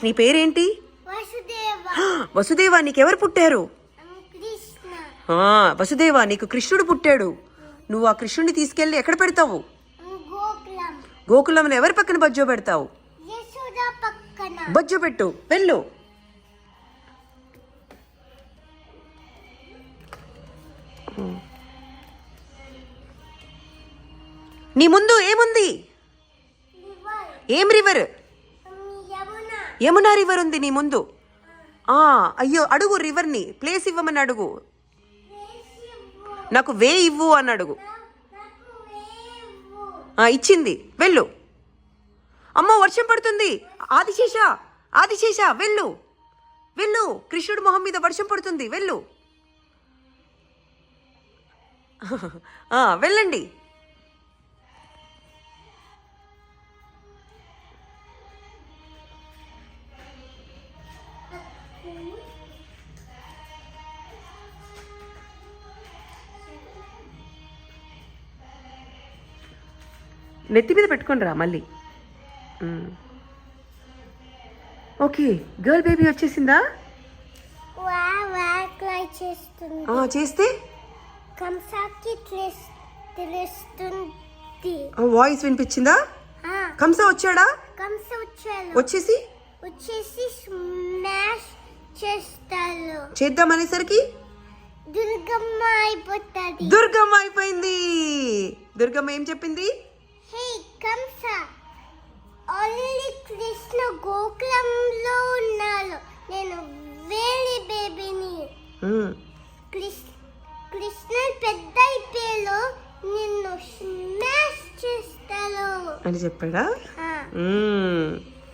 నీ పేరేంటి? వసుదేవ. నీకెవరు పుట్టారు? వసుదేవ, నీకు కృష్ణుడు పుట్టాడు. నువ్వు ఆ కృష్ణుడిని తీసుకెళ్ళి ఎక్కడ పెడతావు? గోకులం. ఎవరి పక్కన బజ్జో పెడతావు? బజ్జో పెట్టు, వెళ్ళు. నీ ముందు ఏముంది? ఏం రివర్? యమునా రివర్ ఉంది నీ ముందు. అయ్యో, అడుగు రివర్ని, ప్లేస్ ఇవ్వమని అడుగు. నాకు వే ఇవ్వు అని అడుగు. ఇచ్చింది, వెళ్ళు. అమ్మో, వర్షం పడుతుంది. ఆదిశేష వెళ్ళు, వెళ్ళు. కృష్ణుడు మొహం మీద వర్షం పడుతుంది, వెళ్ళు. వెళ్ళండి. నెత్తి మీద పెట్టుకొని రా మళ్ళీ. ఓకే, గర్ల్ బేబీ వచ్చేసిందా? చేస్తే వాయిస్ వినిపించిందా? కంస వచ్చాడా? వచ్చేసి స్మాష్ చేస్తాడు. చేద్దామనేసరికి దుర్గమ్మ అయిపోయింది. దుర్గమ్మ ఏం చెప్పింది? హే కంస, ఆల్రెడీ కృష్ణ గోకులంలో ఉన్నాడు. నేను వేరే బేబీని. కృష్ణ పెద్ద అయిపోయాడు, నిన్ను స్మాష్ చేస్తాడు అని చెప్పాడా?